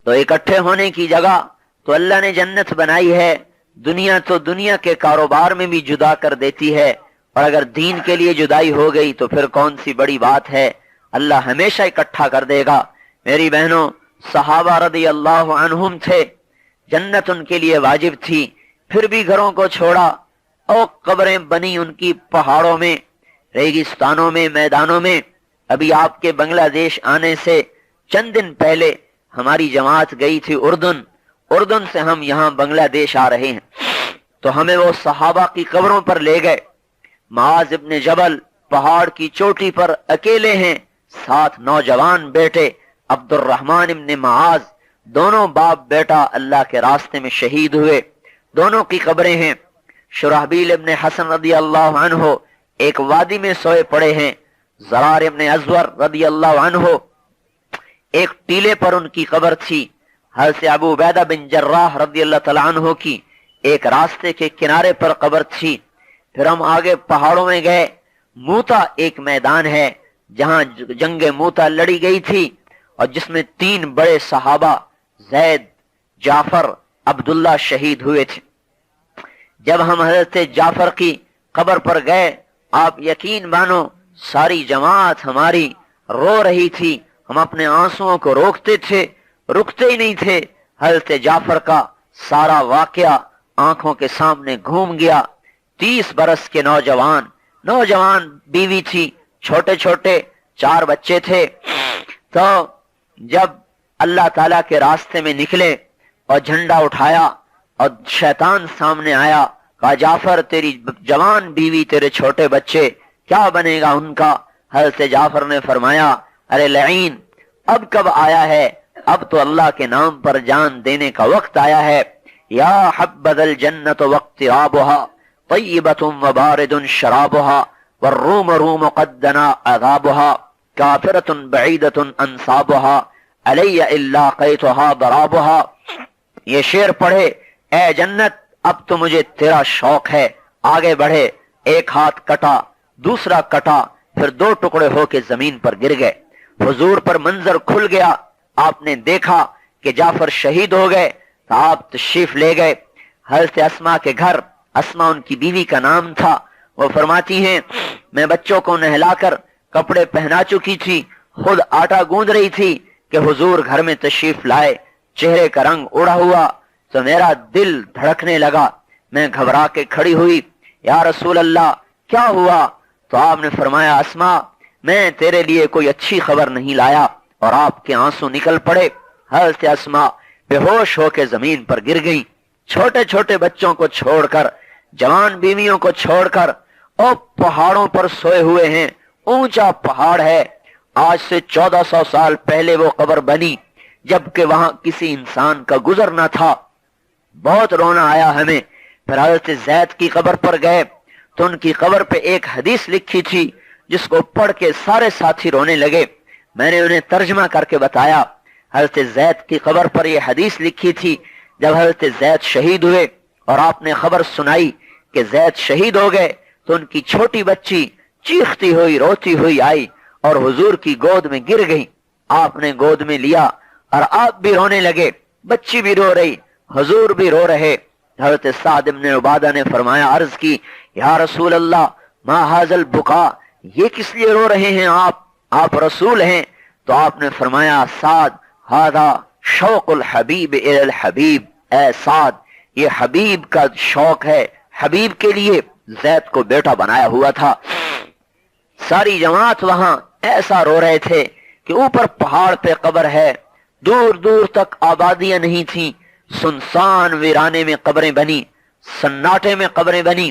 تو اکٹھے ہونے کی جگہ تو اللہ نے جنت بنائی ہے، دنیا تو دنیا کے کاروبار میں بھی جدا کر دیتی ہے، اور اگر دین کے لیے جدائی ہو گئی تو پھر کون سی بڑی بات ہے، اللہ ہمیشہ اکٹھا کر دے گا۔ میری بہنوں، صحابہ رضی اللہ عنہم تھے، جنت ان کے لیے واجب تھی، پھر بھی گھروں کو چھوڑا، اور قبریں بنی ان کی پہاڑوں میں، ریگستانوں میں، میدانوں میں۔ ابھی آپ کے بنگلہ دیش آنے سے چند دن پہلے ہماری جماعت گئی تھی اردن سے ہم یہاں بنگلہ دیش آ رہے ہیں، تو ہمیں وہ صحابہ کی قبروں پر لے گئے۔ معاذ ابن جبل پہاڑ کی چوٹی پر اکیلے ہیں، 7 نوجوان بیٹے، عبد الرحمن ابن معاذ، دونوں باپ بیٹا اللہ کے راستے میں شہید ہوئے، دونوں کی قبریں ہیں۔ شرحبیل ابن حسن رضی اللہ عنہ ایک وادی میں سوئے پڑے ہیں، زرار ابن ازور رضی اللہ عنہ ایک ٹیلے پر ان کی قبر تھی، حضرت ابو عبیدہ بن جراح رضی اللہ تعالیٰ عنہ کی ایک راستے کے کنارے پر قبر تھی۔ پھر ہم آگے پہاڑوں میں گئے، موتا ایک میدان ہے جہاں جنگ موتا لڑی گئی تھی، اور جس میں 3 بڑے صحابہ زید، جعفر، عبداللہ شہید ہوئے تھے۔ جب ہم حضرت جعفر کی قبر پر گئے، آپ یقین مانو ساری جماعت ہماری رو رہی تھی، ہم اپنے آنسوؤں کو روکتے تھے، رکتے ہی نہیں تھے۔ حضرت جعفر کا سارا واقعہ آنکھوں کے سامنے گھوم گیا۔ 30 برس کے نوجوان بیوی تھی، چھوٹے چھوٹے 4 بچے تھے۔ تو جب اللہ تعالیٰ کے راستے میں نکلے اور جھنڈا اٹھایا اور شیطان سامنے آیا، کہا جعفر تیری جوان بیوی، تیرے چھوٹے بچے، کیا بنے گا ان کا؟ حضرت جعفر نے فرمایا، ارے لعین، اب کب آیا ہے؟ اب تو اللہ کے نام پر جان دینے کا وقت آیا ہے۔ یا حبذا الجنت واقترابها طیبۃ وبارد شرابها والروم روم قد دنا عذابها کافرۃ بعیدۃ انصابها علی الا قیتها ضرابها۔ یہ شعر پڑھے، اے جنت اب تو مجھے تیرا شوق ہے، آگے بڑھے۔ ایک ہاتھ کٹا، دوسرا کٹا، پھر 2 ٹکڑے ہو کے زمین پر گر گئے۔ حضور پر منظر کھل گیا، آپ نے دیکھا کہ جعفر شہید ہو گئے، تو آپ تشریف لے گئے حضرت اسما کے گھر۔ اسما ان کی بیوی کا نام تھا۔ وہ فرماتی ہیں، میں بچوں کو نہلا کر کپڑے پہنا چکی تھی، خود آٹا گوندھ رہی تھی کہ حضور گھر میں تشریف لائے، چہرے کا رنگ اڑا ہوا، تو میرا دل دھڑکنے لگا، میں گھبرا کے کھڑی ہوئی، یا رسول اللہ کیا ہوا؟ تو آپ نے فرمایا، اسما میں تیرے لیے کوئی اچھی خبر نہیں لایا، اور آپ کے آنسو نکل پڑے۔ حضرت اسما بے ہوش ہو کے زمین پر گر گئی، چھوٹے چھوٹے بچوں کو چھوڑ کر، جوان بیویوں کو چھوڑ کر، اور پہاڑوں پر سوئے ہوئے ہیں۔ اونچا پہاڑ ہے، آج سے 1400 سال پہلے وہ قبر بنی جبکہ وہاں کسی انسان کا گزر نہ تھا۔ بہت رونا آیا ہمیں۔ پھر حضرت زید کی قبر پر گئے تو ان کی قبر پہ ایک حدیث لکھی تھی جس کو پڑھ کے سارے ساتھی رونے لگے۔ میں نے انہیں ترجمہ کر کے بتایا، حضرت زید کی قبر پر یہ حدیث لکھی تھی، جب حضرت زید شہید ہوئے اور آپ نے خبر سنائی کہ زید شہید ہو گئے تو ان کی چھوٹی بچی چیختی ہوئی روتی ہوئی آئی اور حضور کی گود میں گر گئی۔ آپ نے گود میں لیا اور آپ بھی رونے لگے، بچی بھی رو رہی، حضور بھی رو رہے۔ حضرت سعد بن عبادہ نے فرمایا، عرض کی، یا رسول اللہ ما ھذا البکا، یہ کس لیے رو رہے ہیں آپ رسول ہیں؟ تو آپ نے فرمایا، سعد ھذا شوق الحبیب الی الحبیب، اے سعد یہ حبیب کا شوق ہے، حبیب کے لیے زید کو بیٹا بنایا ہوا تھا۔ ساری جماعت وہاں ایسا رو رہے تھے کہ اوپر پہاڑ پہ قبر ہے، دور دور تک آبادیاں نہیں تھیں، سنسان ویرانے میں قبریں بنی، سناٹے میں قبریں بنی۔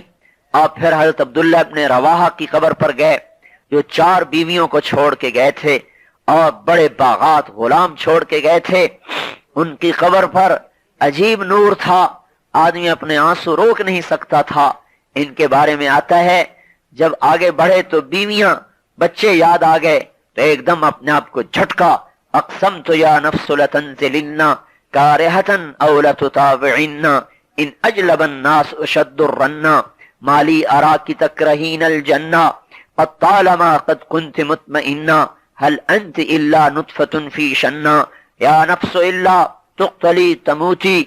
آپ پھر حضرت عبداللہ ابن رواحہ کی قبر پر گئے جو 4 بیویوں کو چھوڑ کے گئے تھے اور بڑے باغات غلام چھوڑ کے گئے تھے۔ ان کی قبر پر عجیب نور تھا، آدمی اپنے آنسو روک نہیں سکتا تھا۔ ان کے بارے میں آتا ہے، جب آگے بڑھے تو بیویاں بچے یاد آ گئے تو ایک دم اپنے آپ کو جھٹکا، اقسمت یا نفس لتنزلن کارہتن او لتطاوعن ان اجلب الناس اشد الرنا مالی اراکی تکرہین الجنہ قد طالما قد كنت مطمئنا هل انت الا نطفة فی شنہ یا نفس الا تقتلی تموتی